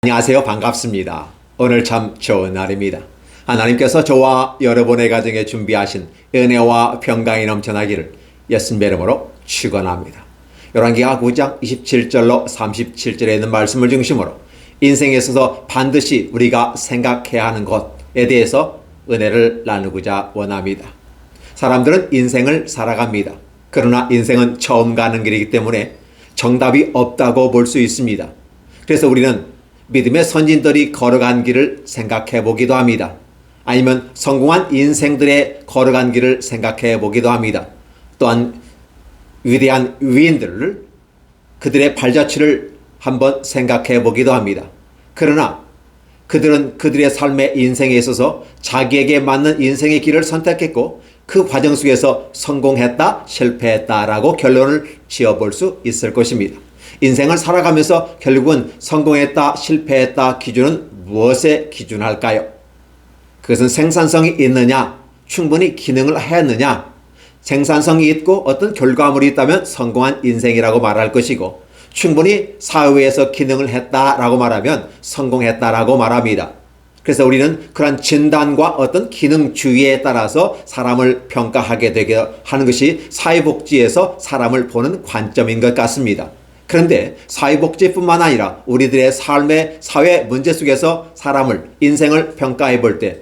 안녕하세요. 반갑습니다. 오늘 참 좋은 날입니다. 하나님께서 저와 여러분의 가정에 준비하신 은혜와 평강이 넘쳐나기를 예수님의 이름으로 축원합니다. 열왕기하 9장 27절로 37절에 있는 말씀을 중심으로 인생에 있어서 반드시 우리가 생각해야 하는 것에 대해서 은혜를 나누고자 원합니다. 사람들은 인생을 살아갑니다. 그러나 인생은 처음 가는 길이기 때문에 정답이 없다고 볼 수 있습니다. 그래서 우리는 믿음의 선진들이 걸어간 길을 생각해 보기도 합니다. 아니면 성공한 인생들의 걸어간 길을 생각해 보기도 합니다. 또한 위대한 위인들을 그들의 발자취를 한번 생각해 보기도 합니다. 그러나 그들은 그들의 삶의 인생에 있어서 자기에게 맞는 인생의 길을 선택했고 그 과정 속에서 성공했다, 실패했다라고 결론을 지어볼 수 있을 것입니다. 인생을 살아가면서 결국은 성공했다, 실패했다 기준은 무엇에 기준할까요? 그것은 생산성이 있느냐, 충분히 기능을 했느냐, 생산성이 있고 어떤 결과물이 있다면 성공한 인생이라고 말할 것이고 충분히 사회에서 기능을 했다라고 말하면 성공했다라고 말합니다. 그래서 우리는 그런 진단과 어떤 기능주의에 따라서 사람을 평가하게 되게 하는 것이 사회복지에서 사람을 보는 관점인 것 같습니다. 그런데 사회복지뿐만 아니라 우리들의 삶의 사회 문제 속에서 사람을, 인생을 평가해 볼 때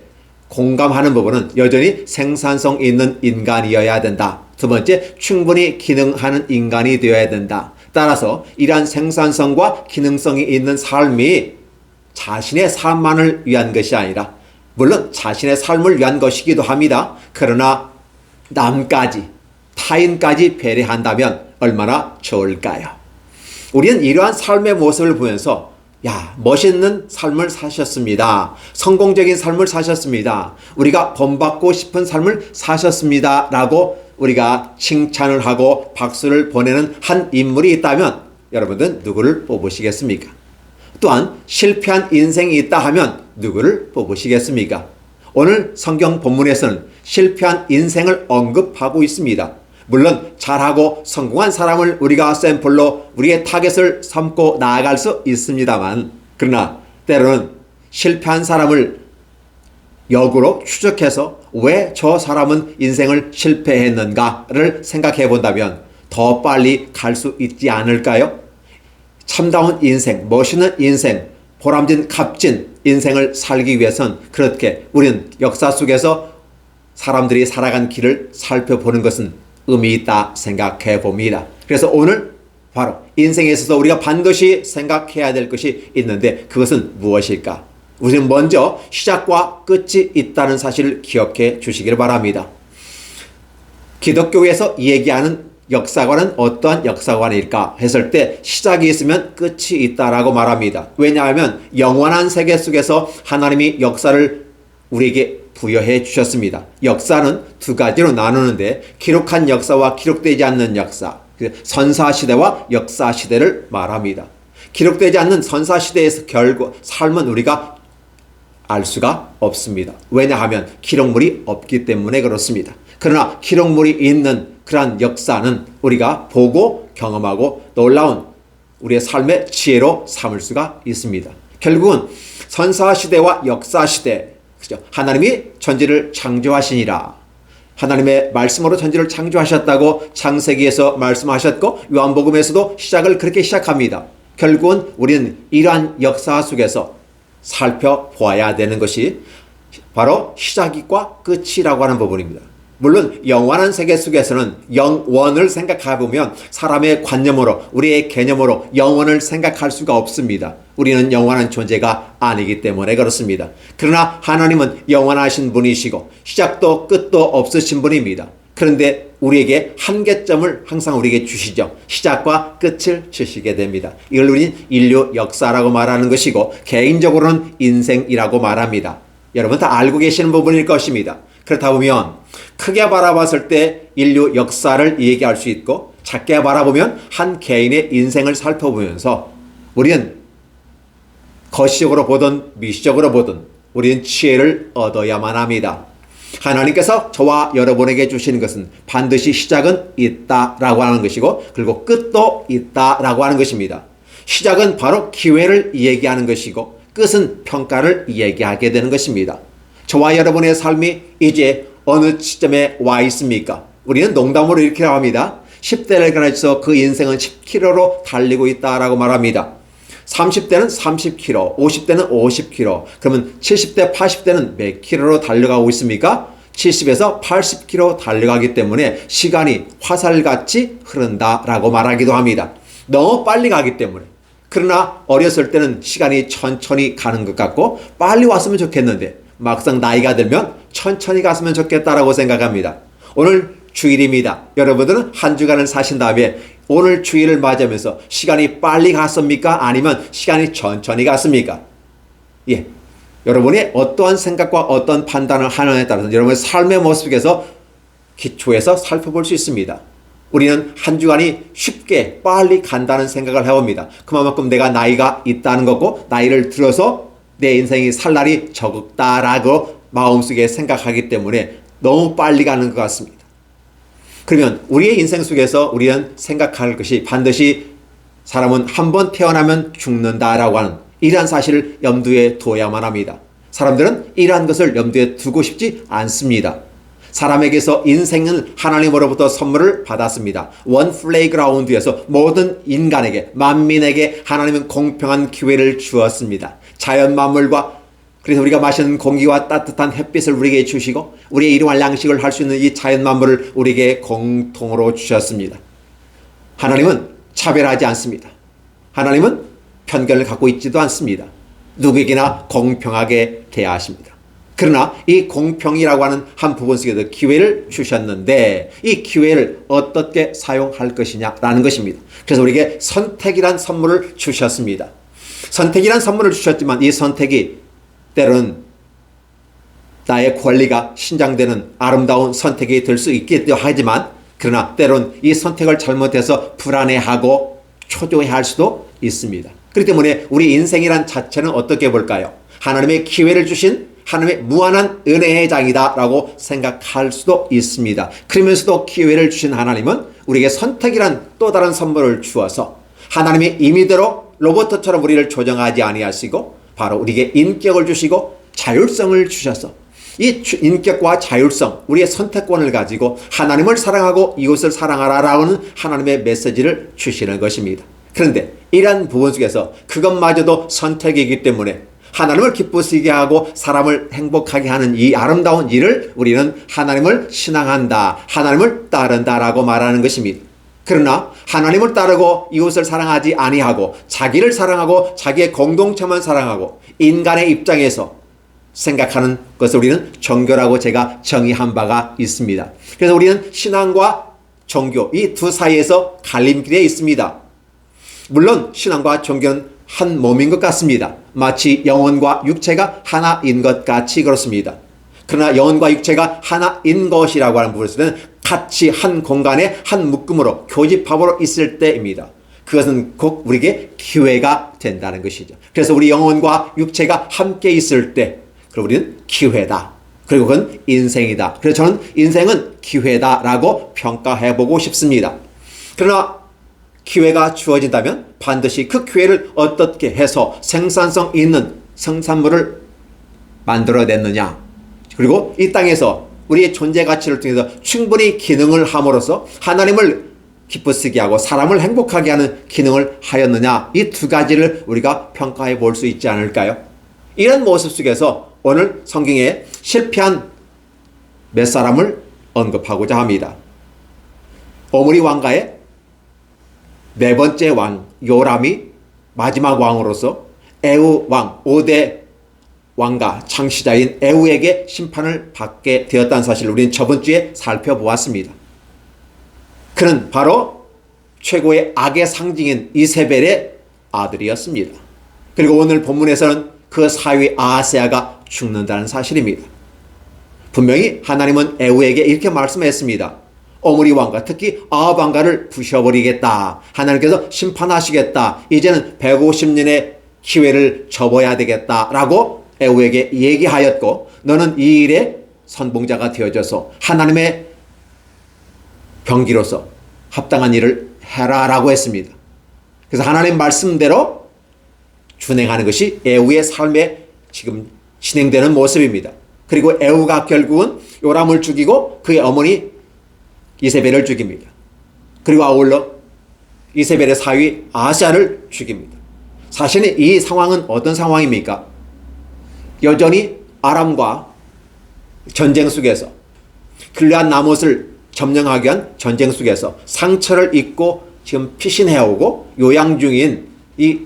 공감하는 부분은 여전히 생산성 있는 인간이어야 된다. 두 번째, 충분히 기능하는 인간이 되어야 된다. 따라서 이러한 생산성과 기능성이 있는 삶이 자신의 삶만을 위한 것이 아니라 물론 자신의 삶을 위한 것이기도 합니다. 그러나 남까지, 타인까지 배려한다면 얼마나 좋을까요? 우리는 이러한 삶의 모습을 보면서 멋있는 삶을 사셨습니다. 성공적인 삶을 사셨습니다. 우리가 본받고 싶은 삶을 사셨습니다. 라고 우리가 칭찬을 하고 박수를 보내는 한 인물이 있다면 여러분들은 누구를 뽑으시겠습니까? 또한 실패한 인생이 있다 하면 누구를 뽑으시겠습니까? 오늘 성경 본문에서는 실패한 인생을 언급하고 있습니다. 물론 잘하고 성공한 사람을 우리가 샘플로 우리의 타겟을 삼고 나아갈 수 있습니다만 그러나 때로는 실패한 사람을 역으로 추적해서 왜 저 사람은 인생을 실패했는가를 생각해 본다면 더 빨리 갈 수 있지 않을까요? 참다운 인생, 멋있는 인생, 보람진 값진 인생을 살기 위해선 그렇게 우리는 역사 속에서 사람들이 살아간 길을 살펴보는 것은 의미 있다 생각해 봅니다. 그래서 오늘 바로 인생에 있어서 우리가 반드시 생각해야 될 것이 있는데 그것은 무엇일까? 우리는 먼저 시작과 끝이 있다는 사실을 기억해 주시기를 바랍니다. 기독교에서 얘기하는 역사관은 어떠한 역사관일까 했을 때 시작이 있으면 끝이 있다라고 말합니다. 왜냐하면 영원한 세계 속에서 하나님이 역사를 우리에게 부여해 주셨습니다. 역사는 두 가지로 나누는데 기록한 역사와 기록되지 않는 역사, 선사시대와 역사시대를 말합니다. 기록되지 않는 선사시대에서 결국 삶은 우리가 알 수가 없습니다. 왜냐하면 기록물이 없기 때문에 그렇습니다. 그러나 기록물이 있는 그러한 역사는 우리가 보고 경험하고 놀라운 우리의 삶의 지혜로 삼을 수가 있습니다. 결국은 선사시대와 역사시대, 그죠? 하나님이 천지를 창조하시니라. 하나님의 말씀으로 천지를 창조하셨다고 창세기에서 말씀하셨고 요한복음에서도 시작을 그렇게 시작합니다. 결국은 우리는 이러한 역사 속에서 살펴보아야 되는 것이 바로 시작과 끝이라고 하는 부분입니다. 물론 영원한 세계 속에서는 영원을 생각해 보면 사람의 관념으로 우리의 개념으로 영원을 생각할 수가 없습니다. 우리는 영원한 존재가 아니기 때문에 그렇습니다. 그러나 하나님은 영원하신 분이시고 시작도 끝도 없으신 분입니다. 그런데 우리에게 한계점을 항상 우리에게 주시죠. 시작과 끝을 주시게 됩니다. 이걸 우리는 인류 역사라고 말하는 것이고 개인적으로는 인생이라고 말합니다. 여러분 다 알고 계시는 부분일 것입니다. 그렇다 보면 크게 바라봤을 때 인류 역사를 얘기할 수 있고 작게 바라보면 한 개인의 인생을 살펴보면서 우리는 거시적으로 보든 미시적으로 보든 우리는 지혜를 얻어야만 합니다. 하나님께서 저와 여러분에게 주시는 것은 반드시 시작은 있다라고 하는 것이고 그리고 끝도 있다라고 하는 것입니다. 시작은 바로 기회를 얘기하는 것이고 끝은 평가를 얘기하게 되는 것입니다. 저와 여러분의 삶이 이제 어느 시점에 와 있습니까? 우리는 농담으로 이렇게 합니다. 10대를 가르쳐서 그 인생은 10km로 달리고 있다라고 말합니다. 30대는 30km, 50대는 50km, 그러면 70대, 80대는 몇 킬로로 달려가고 있습니까? 70에서 80km 달려가기 때문에 시간이 화살같이 흐른다라고 말하기도 합니다. 너무 빨리 가기 때문에. 그러나 어렸을 때는 시간이 천천히 가는 것 같고 빨리 왔으면 좋겠는데 막상 나이가 들면 천천히 갔으면 좋겠다라고 생각합니다. 오늘 주일입니다. 여러분들은 한 주간을 사신 다음에 오늘 주일을 맞이하면서 시간이 빨리 갔습니까? 아니면 시간이 천천히 갔습니까? 예. 여러분이 어떠한 생각과 어떤 판단을 하느냐에 따라서 여러분의 삶의 모습에서 기초에서 살펴볼 수 있습니다. 우리는 한 주간이 쉽게 빨리 간다는 생각을 해봅니다. 그만큼 내가 나이가 있다는 거고 나이를 들어서 내 인생이 살 날이 적다라고 마음속에 생각하기 때문에 너무 빨리 가는 것 같습니다. 그러면 우리의 인생 속에서 우리는 생각할 것이 반드시 사람은 한 번 태어나면 죽는다라고 하는 이러한 사실을 염두에 둬야만 합니다. 사람들은 이러한 것을 염두에 두고 싶지 않습니다. 사람에게서 인생은 하나님으로부터 선물을 받았습니다. 원 플레이그라운드에서 모든 인간에게 만민에게 하나님은 공평한 기회를 주었습니다. 자연 만물과 그래서 우리가 마시는 공기와 따뜻한 햇빛을 우리에게 주시고 우리의 일용할 양식을 할 수 있는 이 자연 만물을 우리에게 공통으로 주셨습니다. 하나님은 차별하지 않습니다. 하나님은 편견을 갖고 있지도 않습니다. 누구에게나 공평하게 대하십니다. 그러나 이 공평이라고 하는 한 부분 속에서 기회를 주셨는데 이 기회를 어떻게 사용할 것이냐라는 것입니다. 그래서 우리에게 선택이란 선물을 주셨습니다. 선택이란 선물을 주셨지만 이 선택이 때로는 나의 권리가 신장되는 아름다운 선택이 될 수 있기도 하지만 그러나 때로는 이 선택을 잘못해서 불안해하고 초조해할 수도 있습니다. 그렇기 때문에 우리 인생이란 자체는 어떻게 볼까요? 하나님의 기회를 주신 하나님의 무한한 은혜의 장이다라고 생각할 수도 있습니다. 그러면서도 기회를 주신 하나님은 우리에게 선택이란 또 다른 선물을 주어서 하나님의 임의대로 로봇처럼 우리를 조정하지 아니하시고 바로 우리에게 인격을 주시고 자율성을 주셔서 이 인격과 자율성, 우리의 선택권을 가지고 하나님을 사랑하고 이웃을 사랑하라라는 하나님의 메시지를 주시는 것입니다. 그런데 이러한 부분 속에서 그것마저도 선택이기 때문에 하나님을 기쁘시게 하고 사람을 행복하게 하는 이 아름다운 일을 우리는 하나님을 신앙한다, 하나님을 따른다라고 말하는 것입니다. 그러나 하나님을 따르고 이웃을 사랑하지 아니하고 자기를 사랑하고 자기의 공동체만 사랑하고 인간의 입장에서 생각하는 것을 우리는 종교라고 제가 정의한 바가 있습니다. 그래서 우리는 신앙과 종교 이 두 사이에서 갈림길에 있습니다. 물론 신앙과 종교는 한 몸인 것 같습니다. 마치 영혼과 육체가 하나인 것 같이 그렇습니다. 그러나 영혼과 육체가 하나인 것이라고 하는 부분에서는 같이 한 공간에 한 묶음으로 교집합으로 있을 때입니다. 그것은 곧 우리에게 기회가 된다는 것이죠. 그래서 우리 영혼과 육체가 함께 있을 때 그럼 우리는 기회다. 그리고 그건 인생이다. 그래서 저는 인생은 기회다라고 평가해보고 싶습니다. 그러나 기회가 주어진다면 반드시 그 기회를 어떻게 해서 생산성 있는 생산물을 만들어냈느냐. 그리고 이 땅에서 우리의 존재 가치를 통해서 충분히 기능을 함으로써 하나님을 기쁘시게 하고 사람을 행복하게 하는 기능을 하였느냐. 이 두 가지를 우리가 평가해 볼 수 있지 않을까요? 이런 모습 속에서 오늘 성경에 실패한 몇 사람을 언급하고자 합니다. 오므리 왕가의 네 번째 왕 요람이 마지막 왕으로서 에우 왕 5대 왕가 창시자인 에우에게 심판을 받게 되었다는 사실을 우리는 저번 주에 살펴보았습니다. 그는 바로 최고의 악의 상징인 이세벨의 아들이었습니다. 그리고 오늘 본문에서는 그 사위 아하스야가 죽는다는 사실입니다. 분명히 하나님은 에우에게 이렇게 말씀했습니다. 오므리 왕가 특히 아합 왕가를 부셔버리겠다. 하나님께서 심판하시겠다. 이제는 150년의 기회를 접어야 되겠다라고 에우에게 얘기하였고 너는 이 일에 선봉자가 되어져서 하나님의 병기로서 합당한 일을 해라라고 했습니다. 그래서 하나님 말씀대로 준행하는 것이 에후의 삶에 지금 진행되는 모습입니다. 그리고 에후가 결국은 요람을 죽이고 그의 어머니 이세벨을 죽입니다. 그리고 아울러 이세벨의 사위 아하스야를 죽입니다. 사실은 이 상황은 어떤 상황입니까? 여전히 아람과 전쟁 속에서 길르앗 나못을 점령하기 위한 전쟁 속에서 상처를 입고 지금 피신해오고 요양 중인 이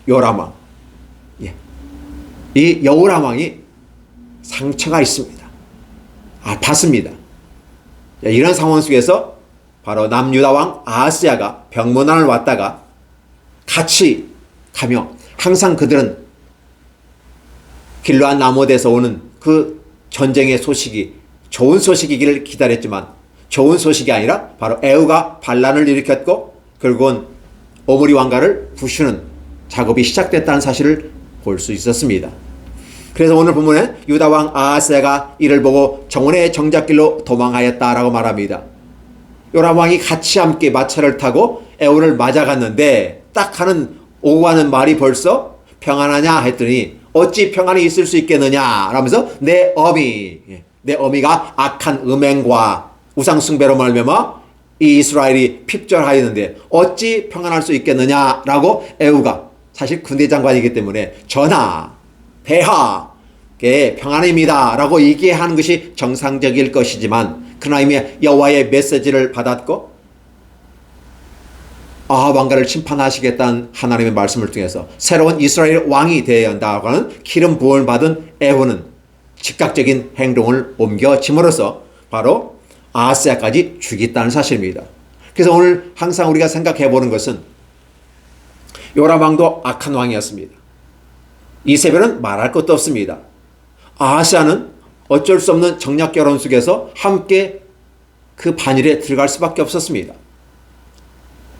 요람 왕, 이 여호람 왕이 상처가 있습니다. 아팠습니다. 이런 상황 속에서 바로 남유다 왕 아하스야가 병문안을 왔다가 같이 가며 항상 그들은 길르앗 나못에서 오는 그 전쟁의 소식이 좋은 소식이기를 기다렸지만 좋은 소식이 아니라 바로 에후가 반란을 일으켰고 결국은 오므리 왕가를 부수는 작업이 시작됐다는 사실을 볼 수 있었습니다. 그래서 오늘 본문에 유다 왕 아하스야가 이를 보고 정원의 정작길로 도망하였다라고 말합니다. 요람 왕이 같이 함께 마차를 타고 에후를 맞아갔는데 딱 하는 오고 가는 말이 벌써 평안하냐 했더니 어찌 평안이 있을 수 있겠느냐 라면서 내 어미가 악한 음행과 우상숭배로 말미암아 이 이스라엘이 핍절하였는데 어찌 평안할 수 있겠느냐라고 에후가 사실 군대 장관이기 때문에 전하, 폐하, 평안입니다 라고 얘기하는 것이 정상적일 것이지만 그러나 이미 여호와의 메시지를 받았고 아합 왕가를 심판하시겠다는 하나님의 말씀을 통해서 새로운 이스라엘 왕이 되어야 한다고 하는 기름 부음을 받은 에후는 즉각적인 행동을 옮겨짐으로써 바로 아하스야까지 죽였다는 사실입니다. 그래서 오늘 항상 우리가 생각해 보는 것은 요람 왕도 악한 왕이었습니다. 이세벨은 말할 것도 없습니다. 아하스야는 어쩔 수 없는 정략 결혼 속에서 함께 그 반일에 들어갈 수밖에 없었습니다.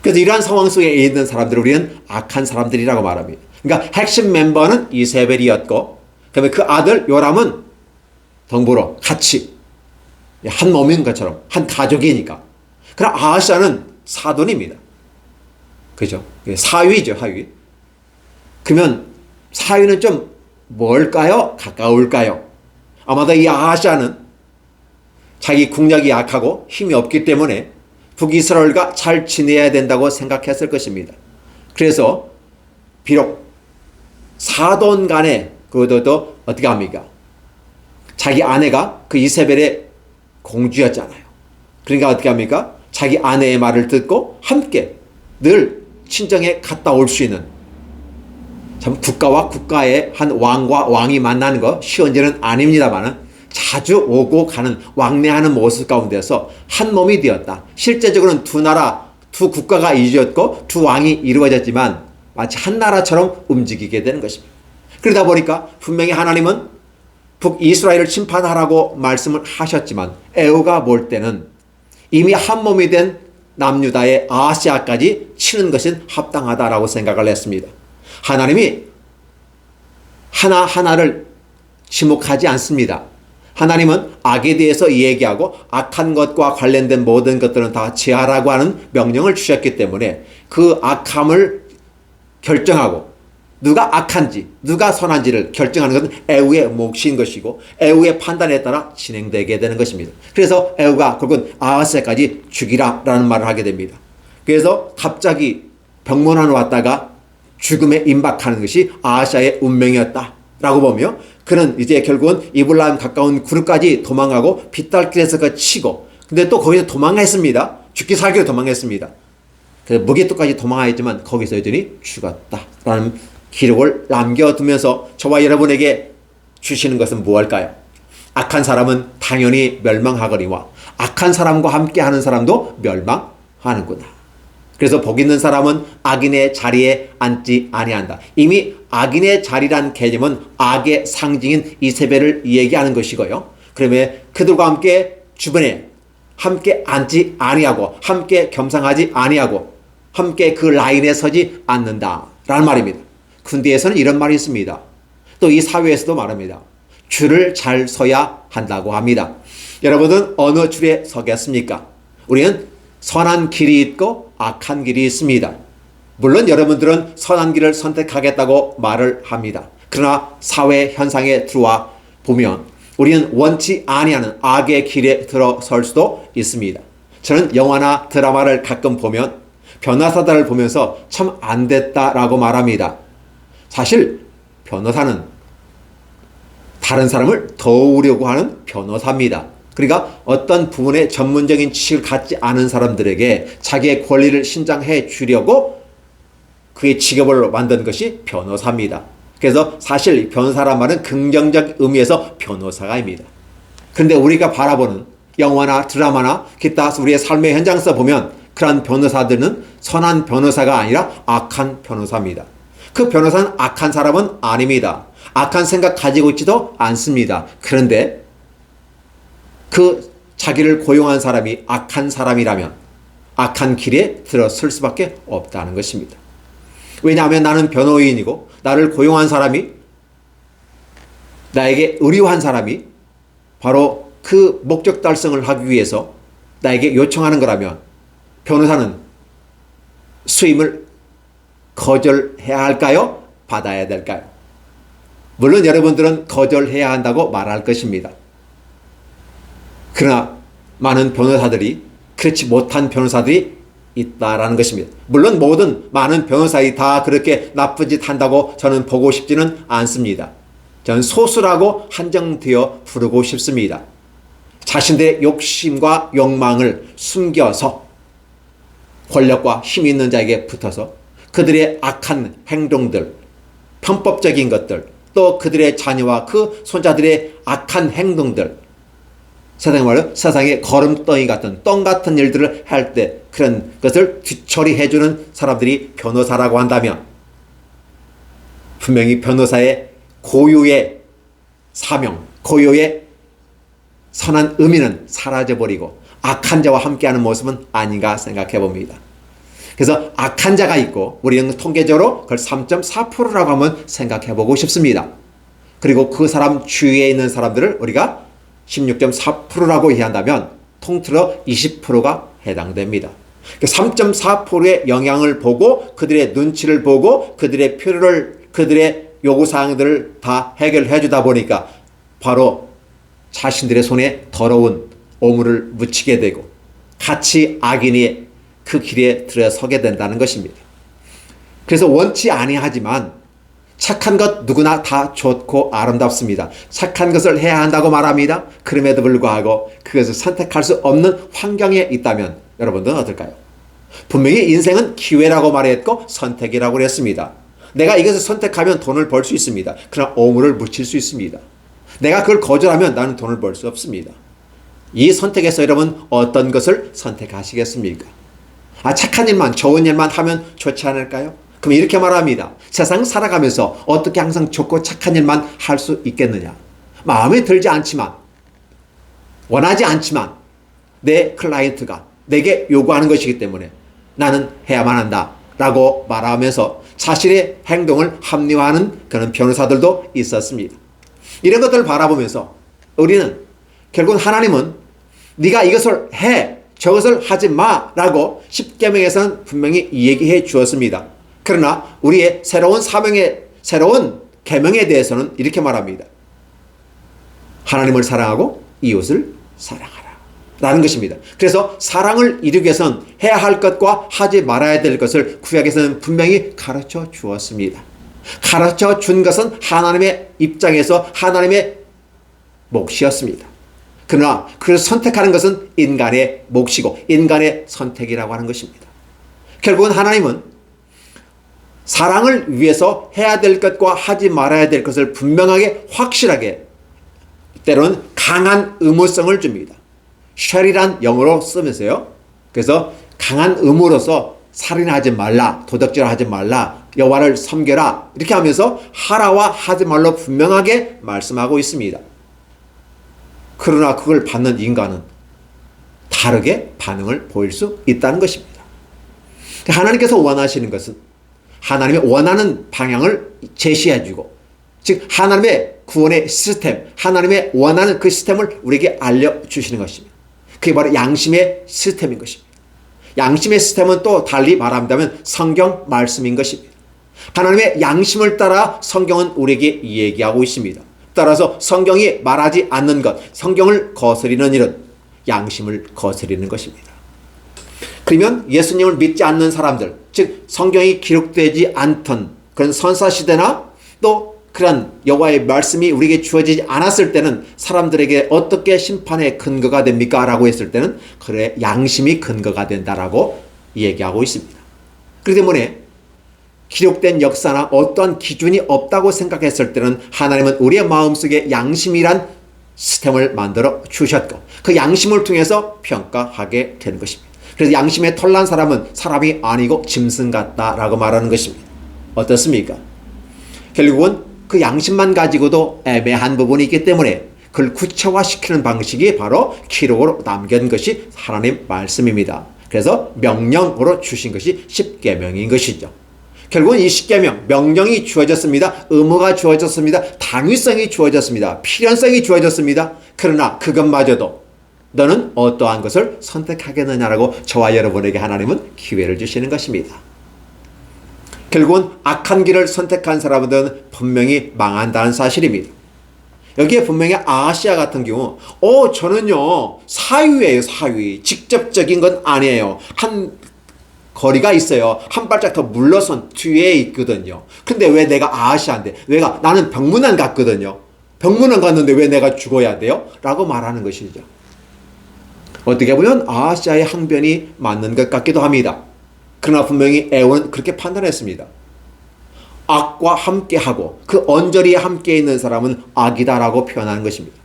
그래서 이러한 상황 속에 있는 사람들을 우리는 악한 사람들이라고 말합니다. 그러니까 핵심 멤버는 이세벨이었고 그다음에 그 아들 요람은 덩부로 같이 한 몸인 것처럼 한 가족이니까. 그러나 아하스야는 사돈입니다. 그죠? 사위죠, 사위. 그러면 사위는 좀 멀까요? 가까울까요? 아마도 이 아하스야는 자기 국력이 약하고 힘이 없기 때문에 북이스라엘과 잘 지내야 된다고 생각했을 것입니다. 그래서 비록 사돈 간에 그것도 어떻게 합니까? 자기 아내가 그 이세벨의 공주였잖아요. 그러니까 어떻게 합니까? 자기 아내의 말을 듣고 함께 늘 친정에 갔다 올 수 있는, 참 국가와 국가의 한 왕과 왕이 만나는 거 쉬운 일은 아닙니다만은 자주 오고 가는 왕래하는 모습 가운데서 한 몸이 되었다. 실제적으로는 두 나라, 두 국가가 이루어졌고 두 왕이 이루어졌지만 마치 한 나라처럼 움직이게 되는 것입니다. 그러다 보니까 분명히 하나님은 북이스라엘을 심판하라고 말씀을 하셨지만 에후가 볼 때는 이미 한 몸이 된 남유다의 아하스야까지 치는 것은 합당하다라고 생각을 했습니다. 하나님이 하나하나를 지목하지 않습니다. 하나님은 악에 대해서 얘기하고 악한 것과 관련된 모든 것들은 다 제하라고 하는 명령을 주셨기 때문에 그 악함을 결정하고 누가 악한지 누가 선한지를 결정하는 것은 에후의 몫인 것이고 에후의 판단에 따라 진행되게 되는 것입니다. 그래서 에후가 결국은 아하스야까지 죽이라라는 말을 하게 됩니다. 그래서 갑자기 병문안에 왔다가 죽음에 임박하는 것이 아하스야의 운명이었다라고 보며 그는 이제 결국은 이블라임 가까운 구르까지 도망가고 빗달길에서 치고 근데 또 거기서 도망했습니다. 죽기 살기로 도망했습니다. 그래서 무게토까지 도망하였지만 거기서 여전히 죽었다라는 기록을 남겨두면서 저와 여러분에게 주시는 것은 무엇일까요? 악한 사람은 당연히 멸망하거니와 악한 사람과 함께하는 사람도 멸망하는구나. 그래서 복 있는 사람은 악인의 자리에 앉지 아니한다. 이미 악인의 자리란 개념은 악의 상징인 이세벨을 얘기하는 것이고요. 그러면 그들과 함께 주변에 함께 앉지 아니하고 함께 겸상하지 아니하고 함께 그 라인에 서지 않는다라는 말입니다. 군대에서는 이런 말이 있습니다. 또 이 사회에서도 말합니다. 줄을 잘 서야 한다고 합니다. 여러분은 어느 줄에 서겠습니까? 우리는 선한 길이 있고 악한 길이 있습니다. 물론 여러분들은 선한 길을 선택하겠다고 말을 합니다. 그러나 사회 현상에 들어와 보면 우리는 원치 아니하는 악의 길에 들어설 수도 있습니다. 저는 영화나 드라마를 가끔 보면 변호사들을 보면서 참 안 됐다라고 말합니다. 사실 변호사는 다른 사람을 도우려고 하는 변호사입니다. 그러니까 어떤 부분에 전문적인 지식을 갖지 않은 사람들에게 자기의 권리를 신장해 주려고 그의 직업을 만든 것이 변호사입니다. 그래서 사실 변호사란 말은 긍정적 의미에서 변호사가입니다. 그런데 우리가 바라보는 영화나 드라마나 기타 우리의 삶의 현장에서 보면 그런 변호사들은 선한 변호사가 아니라 악한 변호사입니다. 그 변호사는 악한 사람은 아닙니다. 악한 생각 가지고 있지도 않습니다. 그런데 그 자기를 고용한 사람이 악한 사람이라면 악한 길에 들어설 수밖에 없다는 것입니다. 왜냐하면 나는 변호인이고 나를 고용한 사람이 나에게 의뢰한 사람이 바로 그 목적 달성을 하기 위해서 나에게 요청하는 거라면 변호사는 수임을 거절해야 할까요? 받아야 될까요? 물론 여러분들은 거절해야 한다고 말할 것입니다. 그러나 많은 변호사들이 그렇지 못한 변호사들이 있다라는 것입니다. 물론 많은 변호사들이 다 그렇게 나쁜 짓 한다고 저는 보고 싶지는 않습니다. 저는 소수라고 한정되어 부르고 싶습니다. 자신들의 욕심과 욕망을 숨겨서 권력과 힘 있는 자에게 붙어서 그들의 악한 행동들, 편법적인 것들, 또 그들의 자녀와 그 손자들의 악한 행동들, 세상의 말로 세상의 거름덩이 같은 똥 같은 일들을 할 때 그런 것을 뒤처리해주는 사람들이 변호사라고 한다면 분명히 변호사의 고유의 사명, 고유의 선한 의미는 사라져버리고 악한 자와 함께하는 모습은 아닌가 생각해 봅니다. 그래서 악한 자가 있고 우리는 통계적으로 그걸 3.4%라고 한번 생각해 보고 싶습니다. 그리고 그 사람 주위에 있는 사람들을 우리가 16.4%라고 이해한다면 통틀어 20%가 해당됩니다. 3.4%의 영향을 보고 그들의 눈치를 보고 그들의 필요를 그들의 요구사항들을 다 해결해 주다 보니까 바로 자신들의 손에 더러운 오물을 묻히게 되고 같이 악인이 그 길에 들어서게 된다는 것입니다. 그래서 원치 아니하지만 착한 것 누구나 다 좋고 아름답습니다. 착한 것을 해야 한다고 말합니다. 그럼에도 불구하고 그것을 선택할 수 없는 환경에 있다면 여러분들은 어떨까요? 분명히 인생은 기회라고 말했고 선택이라고 그랬습니다. 내가 이것을 선택하면 돈을 벌 수 있습니다. 그러나 오물을 묻힐 수 있습니다. 내가 그걸 거절하면 나는 돈을 벌 수 없습니다. 이 선택에서 여러분 어떤 것을 선택하시겠습니까? 착한 일만 좋은 일만 하면 좋지 않을까요? 그럼 이렇게 말합니다. 세상 살아가면서 어떻게 항상 좋고 착한 일만 할 수 있겠느냐? 마음에 들지 않지만 원하지 않지만 내 클라이언트가 내게 요구하는 것이기 때문에 나는 해야만 한다 라고 말하면서 자신의 행동을 합리화하는 그런 변호사들도 있었습니다. 이런 것들을 바라보면서 우리는 결국은 하나님은 네가 이것을 해 저것을 하지 마라고 십계명에서는 분명히 얘기해 주었습니다. 그러나 우리의 새로운 사명의 새로운 계명에 대해서는 이렇게 말합니다. 하나님을 사랑하고 이웃을 사랑하라 라는 것입니다. 그래서 사랑을 이루기 위해서는 해야 할 것과 하지 말아야 될 것을 구약에서는 분명히 가르쳐 주었습니다. 가르쳐 준 것은 하나님의 입장에서 하나님의 몫이었습니다. 그러나 그를 선택하는 것은 인간의 몫이고 인간의 선택이라고 하는 것입니다. 결국은 하나님은 사랑을 위해서 해야 될 것과 하지 말아야 될 것을 분명하게 확실하게 때로는 강한 의무성을 줍니다. 쉘이란 영어로 쓰면서요. 그래서 강한 의무로서 살인하지 말라, 도덕질하지 말라, 여호와를 섬겨라 이렇게 하면서 하라와 하지 말로 분명하게 말씀하고 있습니다. 그러나 그걸 받는 인간은 다르게 반응을 보일 수 있다는 것입니다. 하나님께서 원하시는 것은 하나님의 원하는 방향을 제시해주고 즉 하나님의 구원의 시스템, 하나님의 원하는 그 시스템을 우리에게 알려주시는 것입니다. 그게 바로 양심의 시스템인 것입니다. 양심의 시스템은 또 달리 말한다면 성경 말씀인 것입니다. 하나님의 양심을 따라 성경은 우리에게 얘기하고 있습니다. 따라서 성경이 말하지 않는 것, 성경을 거스리는 일은 양심을 거스리는 것입니다. 그러면 예수님을 믿지 않는 사람들, 즉 성경이 기록되지 않던 그런 선사시대나 또 그런 여호와의 말씀이 우리에게 주어지지 않았을 때는 사람들에게 어떻게 심판의 근거가 됩니까? 라고 했을 때는 그래 양심이 근거가 된다라고 얘기하고 있습니다. 그렇기 때문에 기록된 역사나 어떠한 기준이 없다고 생각했을 때는 하나님은 우리의 마음속에 양심이란 시스템을 만들어 주셨고 그 양심을 통해서 평가하게 되는 것입니다. 그래서 양심에 털난 사람은 사람이 아니고 짐승 같다라고 말하는 것입니다. 어떻습니까? 결국은 그 양심만 가지고도 애매한 부분이 있기 때문에 그걸 구체화시키는 방식이 바로 기록으로 남긴 것이 하나님 말씀입니다. 그래서 명령으로 주신 것이 십계명인 것이죠. 결국은 이 십계명, 명령이 주어졌습니다. 의무가 주어졌습니다. 당위성이 주어졌습니다. 필연성이 주어졌습니다. 그러나 그것마저도 너는 어떠한 것을 선택하겠느냐라고 저와 여러분에게 하나님은 기회를 주시는 것입니다. 결국은 악한 길을 선택한 사람들은 분명히 망한다는 사실입니다. 여기에 분명히 아하시아 같은 경우 저는요 사위예요. 사위. 직접적인 건 아니에요. 한 거리가 있어요. 한 발짝 더 물러선 뒤에 있거든요. 근데 왜 내가 아하시아인데 나는 병문안 갔거든요. 병문안 갔는데 왜 내가 죽어야 돼요? 라고 말하는 것이죠. 어떻게 보면 아하시아의 항변이 맞는 것 같기도 합니다. 그러나 분명히 에온은 그렇게 판단했습니다. 악과 함께하고 그 언저리에 함께 있는 사람은 악이다라고 표현하는 것입니다.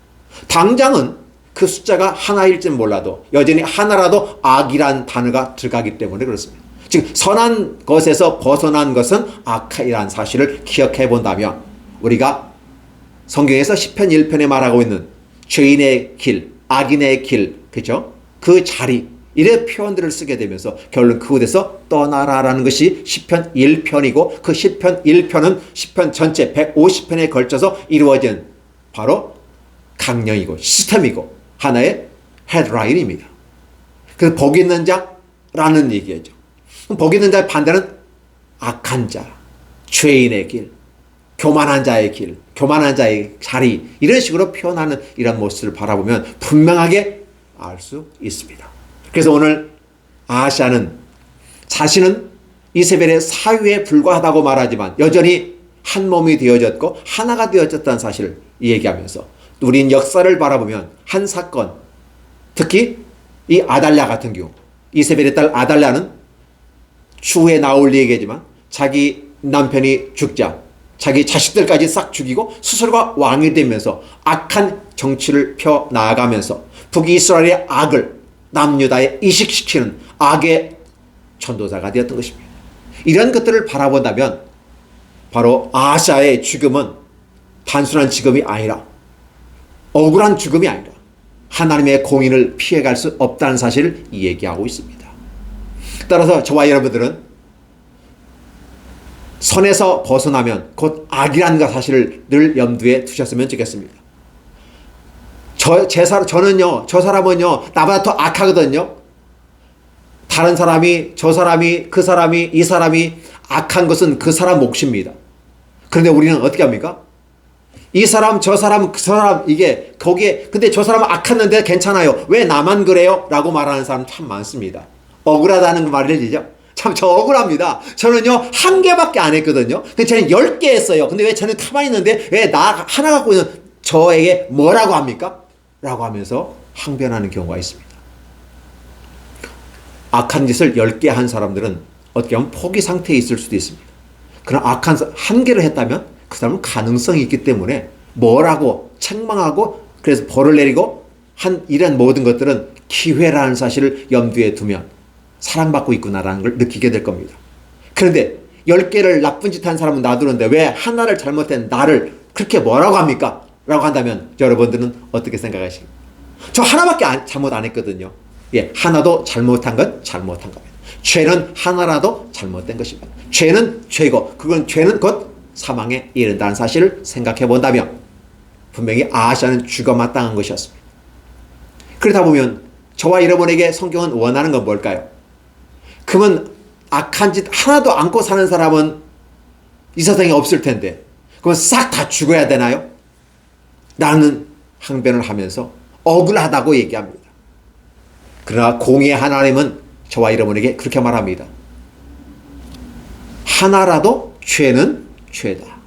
당장은 그 숫자가 하나일지 몰라도 여전히 하나라도 악이란 단어가 들어가기 때문에 그렇습니다. 즉 선한 것에서 벗어난 것은 악이라는 사실을 기억해 본다면 우리가 성경에서 시편 1편에 말하고 있는 죄인의 길, 악인의 길, 그죠? 그 자리 이런 표현들을 쓰게 되면서 결론 그곳에서 떠나라라는 것이 시편 1편이고 그 시편 1편은 시편 전체 150편에 걸쳐서 이루어진 바로 강령이고 시스템이고 하나의 헤드라인입니다. 그래서 복 있는 자라는 얘기죠. 복 있는 자의 반대는 악한 자, 죄인의 길, 교만한 자의 길, 교만한 자의 자리 이런 식으로 표현하는 이런 모습을 바라보면 분명하게 알 수 있습니다. 그래서 오늘 아하시아는 자신은 이세벨의 사위에 불과하다고 말하지만 여전히 한 몸이 되어졌고 하나가 되어졌다는 사실을 얘기하면서 우린 역사를 바라보면 한 사건, 특히 이 아달랴 같은 경우 이세벨의 딸 아달랴는 추후에 나올 얘기지만 자기 남편이 죽자 자기 자식들까지 싹 죽이고 스스로가 왕이 되면서 악한 정치를 펴 나아가면서 북이스라엘의 악을 남유다에 이식시키는 악의 전도자가 되었던 것입니다. 이런 것들을 바라본다면 바로 아하시아의 죽음은 단순한 죽음이 아니라 억울한 죽음이 아니라 하나님의 공의를 피해갈 수 없다는 사실을 얘기하고 있습니다. 따라서 저와 여러분들은 선에서 벗어나면 곧 악이라는 사실을 늘 염두에 두셨으면 좋겠습니다. 저는요, 저 사람은요, 나보다 더 악하거든요. 다른 사람이, 저 사람이, 그 사람이, 이 사람이 악한 것은 그 사람 몫입니다. 그런데 우리는 어떻게 합니까? 이 사람, 저 사람, 그 사람, 이게, 거기에, 근데 저 사람은 악했는데 괜찮아요. 왜 나만 그래요? 라고 말하는 사람 참 많습니다. 억울하다는 말이죠. 참, 저 억울합니다. 저는요, 한 개밖에 안 했거든요. 근데 저는 10개 했어요. 근데 왜 저는 가만히 있는데, 왜 나 하나 갖고 있는 저에게 뭐라고 합니까? 라고 하면서 항변하는 경우가 있습니다. 악한 짓을 10개 한 사람들은 어떻게 보면 포기 상태에 있을 수도 있습니다. 그러나 악한 한 개를 했다면 그 사람은 가능성이 있기 때문에 뭐라고 책망하고 그래서 벌을 내리고 한 이런 모든 것들은 기회라는 사실을 염두에 두면 사랑받고 있구나라는 걸 느끼게 될 겁니다. 그런데 10개를 나쁜 짓 한 사람은 놔두는데 왜 하나를 잘못한 나를 그렇게 뭐라고 합니까? 라고 한다면 여러분들은 어떻게 생각하십니까? 저 하나밖에 잘못 안 했거든요. 예, 하나도 잘못한 건 잘못한 겁니다. 죄는 하나라도 잘못된 것입니다. 죄는 죄고 그건 죄는 곧 사망에 이른다는 사실을 생각해 본다면 분명히 아하시아는 죽어 마땅한 것이었습니다. 그러다 보면 저와 여러분에게 성경은 원하는 건 뭘까요? 그러면 악한 짓 하나도 않고 사는 사람은 이 세상에 없을 텐데 그럼 싹 다 죽어야 되나요? 라는 항변을 하면서 억울하다고 얘기합니다. 그러나 공의의 하나님은 저와 여러분에게 그렇게 말합니다. 하나라도 죄는 죄다.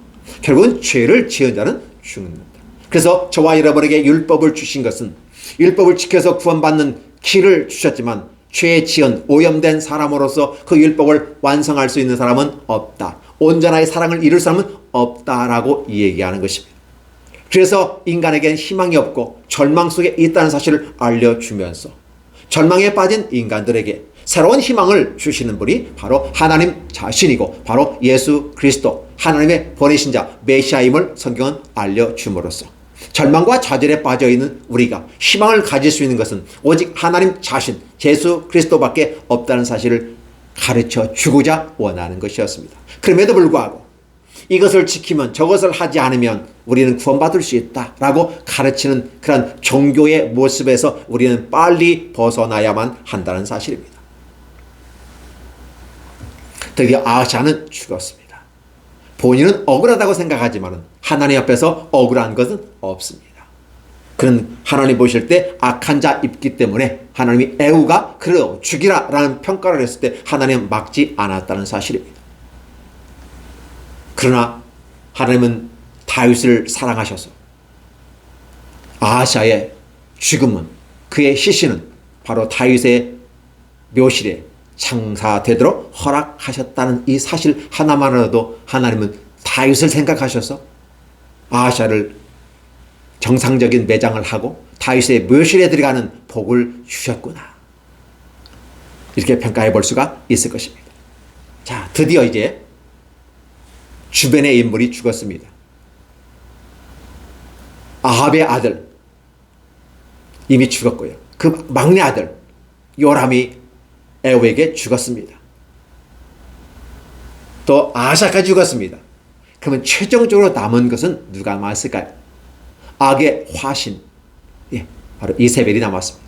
결국은 죄를 지은 자는 죽는다. 그래서 저와 여러분에게 율법을 주신 것은 율법을 지켜서 구원받는 길을 주셨지만 죄에 지은 오염된 사람으로서 그 율법을 완성할 수 있는 사람은 없다. 온전하게 사랑을 이룰 사람은 없다라고 얘기하는 것입니다. 그래서 인간에게는 희망이 없고 절망 속에 있다는 사실을 알려주면서 절망에 빠진 인간들에게 새로운 희망을 주시는 분이 바로 하나님 자신이고 바로 예수 그리스도 하나님의 보내신 자 메시아임을 성경은 알려줌으로써 절망과 좌절에 빠져있는 우리가 희망을 가질 수 있는 것은 오직 하나님 자신 예수 그리스도밖에 없다는 사실을 가르쳐 주고자 원하는 것이었습니다. 그럼에도 불구하고 이것을 지키면 저것을 하지 않으면 우리는 구원받을 수 있다라고 가르치는 그런 종교의 모습에서 우리는 빨리 벗어나야만 한다는 사실입니다. 드디어 아하시아는 죽었습니다. 본인은 억울하다고 생각하지만 하나님 앞에서 억울한 것은 없습니다. 그는 하나님 보실 때 악한 자입기 때문에 하나님이 애우가 그를 죽이라 라는 평가를 했을 때 하나님은 막지 않았다는 사실입니다. 그러나 하나님은 다윗을 사랑하셔서 아하시아의 죽음은 그의 시신은 바로 다윗의 묘실에 장사되도록 허락하셨다는 이 사실 하나만으로도 하나님은 다윗을 생각하셔서 아하시아를 정상적인 매장을 하고 다윗의 묘실에 들어가는 복을 주셨구나. 이렇게 평가해 볼 수가 있을 것입니다. 자, 드디어 이제 주변의 인물이 죽었습니다. 아합의 아들 이미 죽었고요. 그 막내 아들 요람이 에후에게 죽었습니다. 또 아하시아까지 죽었습니다. 그러면 최종적으로 남은 것은 누가 남았을까요? 악의 화신, 바로 이세벨이 남았습니다.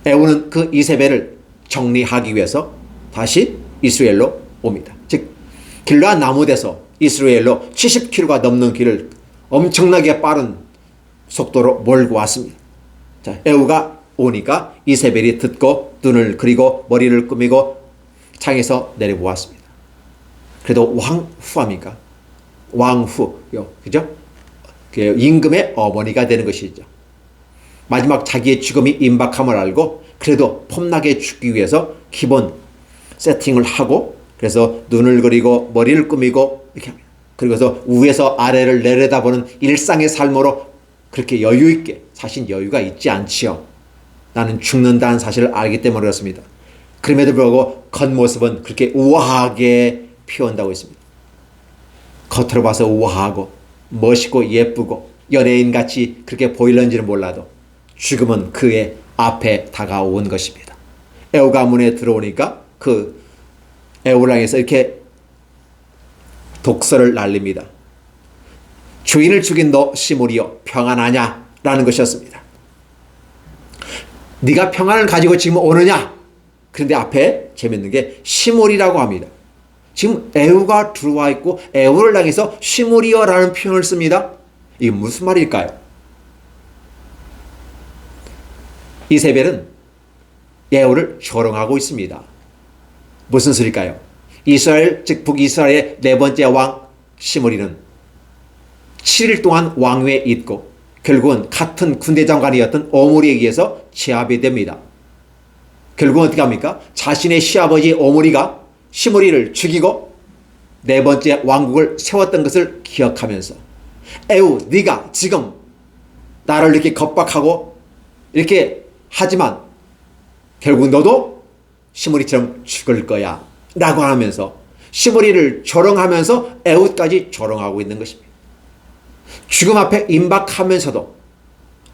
에후는 그 이세벨을 정리하기 위해서 다시 이스라엘로 옵니다. 즉 길르앗 나못에서 이스라엘로 70km가 넘는 길을 엄청나게 빠른 속도로 몰고 왔습니다. 자, 에후가 오니까 이세벨이 듣고 눈을 그리고 머리를 꾸미고 창에서 내려보았습니다. 그래도 왕후합니까? 왕후요, 그죠? 임금의 어머니가 되는 것이죠. 마지막 자기의 죽음이 임박함을 알고 그래도 폼나게 죽기 위해서 기본 세팅을 하고 그래서 눈을 그리고 머리를 꾸미고 이렇게 합니다. 그리고서 위에서 아래를 내려다보는 일상의 삶으로 그렇게 여유 있게 사실 여유가 있지 않지요. 나는 죽는다는 사실을 알기 때문에 그렇습니다. 그럼에도 불구하고 겉모습은 그렇게 우아하게 피어온다고 했습니다. 겉으로 봐서 우아하고 멋있고 예쁘고 연예인같이 그렇게 보일는지는 몰라도 죽음은 그의 앞에 다가온 것입니다. 에후가 문에 들어오니까 그 에후를 향해서 이렇게 독서를 날립니다. 주인을 죽인 너 시므리여 평안하냐? 라는 것이었습니다. 네가 평안을 가지고 지금 오느냐? 그런데 앞에 재밌는 게 시므리라고 합니다. 지금 에후가 들어와 있고 에후를 향해서 시므리여라는 표현을 씁니다. 이게 무슨 말일까요? 이세벨은 에후를 조롱하고 있습니다. 무슨 소리일까요? 이스라엘 즉 북이스라엘의 네 번째 왕 시므리는 7일 동안 왕위에 있고 결국은 같은 군대 장관이었던 오므리에 의해서 제압이 됩니다. 결국은 어떻게 합니까? 자신의 시아버지 오므리가 시므리를 죽이고 네 번째 왕국을 세웠던 것을 기억하면서 에후 네가 지금 나를 이렇게 겁박하고 이렇게 하지만 결국 너도 시므리처럼 죽을 거야 라고 하면서 시므리를 조롱하면서 에훗까지 조롱하고 있는 것입니다. 죽음 앞에 임박하면서도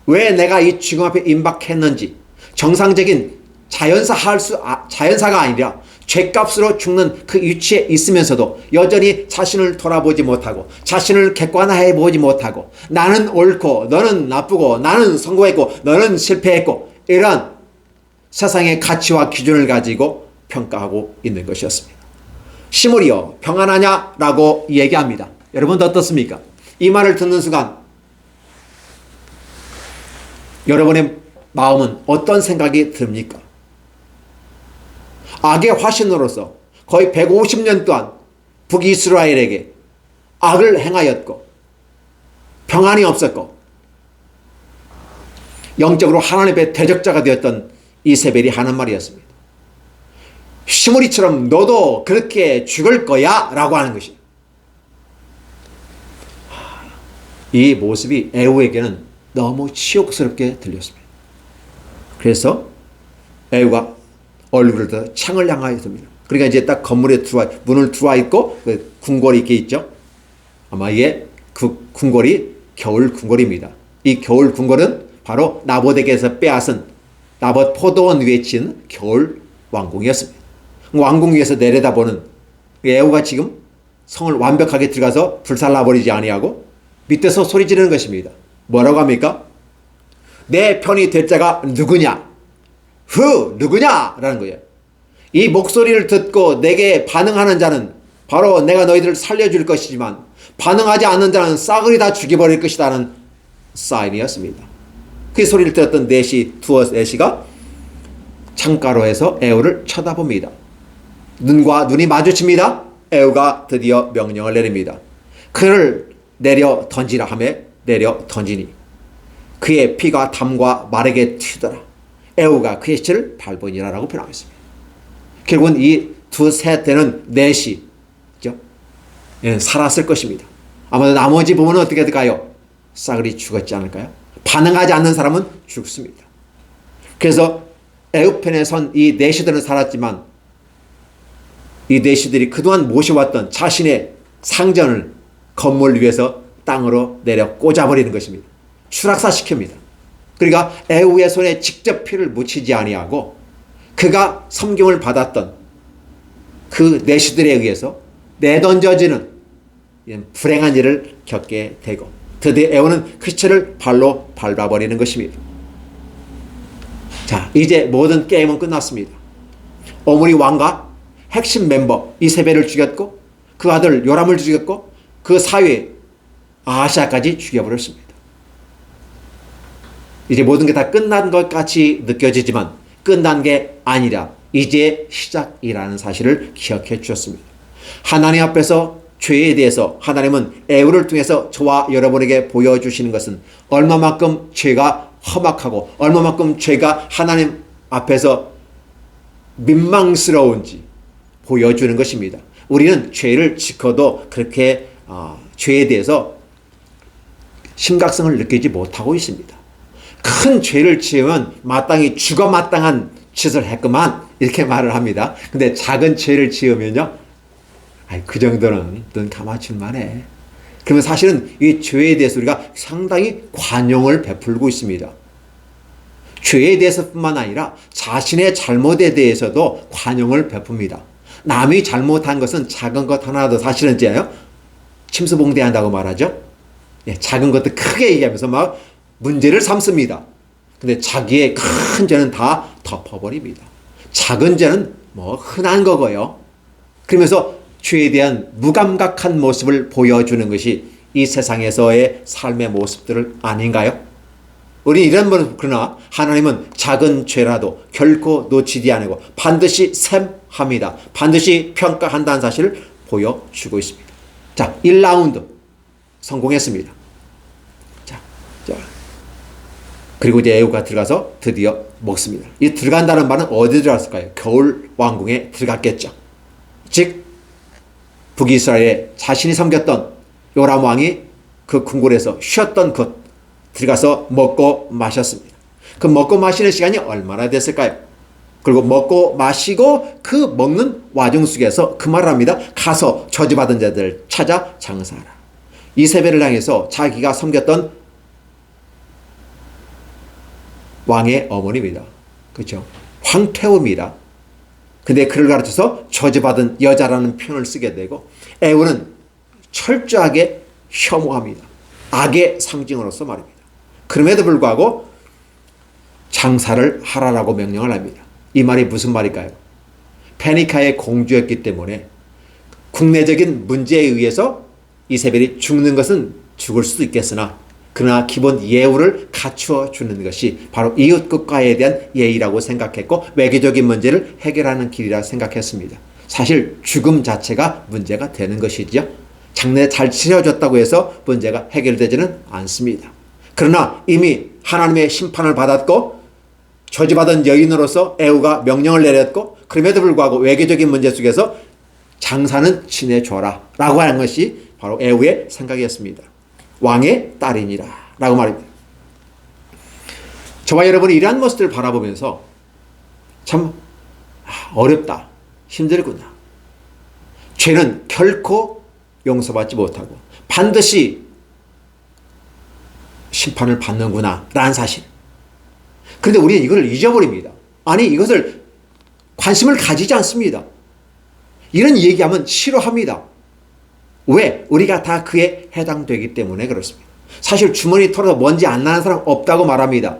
왜 내가 이 죽음 앞에 임박했는지 정상적인 자연사가 아니라 죗값으로 죽는 그 위치에 있으면서도 여전히 자신을 돌아보지 못하고 자신을 객관화해 보지 못하고 나는 옳고 너는 나쁘고 나는 성공했고 너는 실패했고 이런 세상의 가치와 기준을 가지고 평가하고 있는 것이었습니다. 시므리여 평안하냐? 라고 얘기합니다. 여러분 어떻습니까? 이 말을 듣는 순간 여러분의 마음은 어떤 생각이 듭니까? 악의 화신으로서 거의 150년 동안 북이스라엘에게 악을 행하였고 평안이 없었고 영적으로 하나님의 대적자가 되었던 이세벨이 하는 말이었습니다. 시므리처럼 너도 그렇게 죽을 거야 라고 하는 것이, 이 모습이 에후에게는 너무 치욕스럽게 들렸습니다. 그래서 에후가 얼굴을 들어 창을 향하여 듭니다. 그러니까 이제 딱 건물에 문을 들어와 있고 그 궁궐이 이렇게 있죠. 아마 이게 그 궁궐이 겨울 궁궐입니다. 이 겨울 궁궐은 바로 나봇에게서 빼앗은 나봇 포도원 위에 친 겨울 왕궁이었습니다. 왕궁 위에서 내려다보는 에후가 지금 성을 완벽하게 들어가서 불살라버리지 아니하고 밑에서 소리 지르는 것입니다. 뭐라고 합니까? 내 편이 될 자가 누구냐? 누구냐? 라는 거예요. 이 목소리를 듣고 내게 반응하는 자는 바로 내가 너희들을 살려줄 것이지만 반응하지 않는 자는 싸그리 다 죽여버릴 것이라는 사인이었습니다. 그 소리를 들었던 두어 넷이가 창가로 해서 에후를 쳐다봅니다. 눈과 눈이 마주칩니다. 에후가 드디어 명령을 내립니다. 그를 내려 던지라 하며 내려 던지니 그의 피가 담과 마르게 튀더라. 에후가 그의 시체를 밟으니라라고 표현하겠습니다. 결국은 이 두세 되는 넷이 살았을 것입니다. 아마도 나머지 부분은 어떻게 될까요? 싸그리 죽었지 않을까요? 반응하지 않는 사람은 죽습니다. 그래서 에후 편에 선 이 내시들은 살았지만 이 내시들이 그동안 모셔왔던 자신의 상전을 건물 위에서 땅으로 내려 꽂아버리는 것입니다. 추락사시킵니다. 그러니까 에후의 손에 직접 피를 묻히지 아니하고 그가 섬김을 받았던 그 내시들에 의해서 내던져지는 불행한 일을 겪게 되고 드디어 에후는 그 시체를 발로 밟아버리는 것입니다. 자, 이제 모든 게임은 끝났습니다. 오므리 왕과 핵심 멤버 이세벨을 죽였고 그 아들 요람을 죽였고 그 사위 아하시아까지 죽여버렸습니다. 이제 모든 게 다 끝난 것 같이 느껴지지만 끝난 게 아니라 이제 시작이라는 사실을 기억해 주셨습니다. 하나님 앞에서 죄에 대해서 하나님은 에후를 통해서 저와 여러분에게 보여주시는 것은 얼마만큼 죄가 험악하고 얼마만큼 죄가 하나님 앞에서 민망스러운지 보여주는 것입니다. 우리는 죄를 지켜도 그렇게 죄에 대해서 심각성을 느끼지 못하고 있습니다. 큰 죄를 지으면 마땅히 죽어 마땅한 짓을 했구만 이렇게 말을 합니다. 근데 작은 죄를 지으면요, 그 정도는 눈 감아줄만 해. 그러면 사실은 이 죄에 대해서 우리가 상당히 관용을 베풀고 있습니다. 죄에 대해서뿐만 아니라 자신의 잘못에 대해서도 관용을 베풉니다. 남이 잘못한 것은 작은 것 하나도 사실은 이제요 침수봉대한다고 말하죠. 작은 것도 크게 얘기하면서 막 문제를 삼습니다. 근데 자기의 큰 죄는 다 덮어버립니다. 작은 죄는 뭐 흔한 거고요. 그러면서 죄에 대한 무감각한 모습을 보여주는 것이 이 세상에서의 삶의 모습들 아닌가요? 우리 이런 분, 그러나 하나님은 작은 죄라도 결코 놓치지 않고 반드시 셈합니다. 반드시 평가한다는 사실을 보여주고 있습니다. 자, 1라운드 성공했습니다. 자. 그리고 이제 에후가 들어가서 드디어 먹습니다. 이 들어간다는 말은 어디 들어갔을까요? 겨울 왕궁에 들어갔겠죠. 즉 북이스라엘에 자신이 섬겼던 요람 왕이 그 궁궐에서 쉬었던 곳 들어가서 먹고 마셨습니다. 그 먹고 마시는 시간이 얼마나 됐을까요? 그리고 먹고 마시고 그 먹는 와중 속에서 그 말을 합니다. 가서 저주받은 자들 찾아 장사하라. 이세벨을 향해서 자기가 섬겼던 왕의 어머니입니다. 그렇죠? 황태우입니다. 근데 그를 가르쳐서 저주받은 여자라는 표현을 쓰게 되고 에후는 철저하게 혐오합니다. 악의 상징으로서 말입니다. 그럼에도 불구하고 장사를 하라라고 명령을 합니다. 이 말이 무슨 말일까요? 페니카의 공주였기 때문에 국내적인 문제에 의해서 이세벨이 죽는 것은 죽을 수도 있겠으나 그러나 기본 예우를 갖추어 주는 것이 바로 이웃국가에 대한 예의라고 생각했고 외교적인 문제를 해결하는 길이라 생각했습니다. 사실 죽음 자체가 문제가 되는 것이죠. 장례 잘 치러졌다고 해서 문제가 해결되지는 않습니다. 그러나 이미 하나님의 심판을 받았고 저주받은 여인으로서 에우가 명령을 내렸고 그럼에도 불구하고 외교적인 문제 속에서 장사는 지내줘라 라고 하는 것이 바로 에우의 생각이었습니다. 왕의 딸이니라 라고 말입니다. 저와 여러분이 이러한 모습들을 바라보면서 참 어렵다, 힘들구나. 죄는 결코 용서받지 못하고 반드시 심판을 받는구나 라는 사실. 그런데 우리는 이걸 잊어버립니다. 아니 이것을 관심을 가지지 않습니다. 이런 얘기하면 싫어합니다. 왜? 우리가 다 그에 해당되기 때문에 그렇습니다. 사실 주머니 털어서 먼지 안 나는 사람 없다고 말합니다.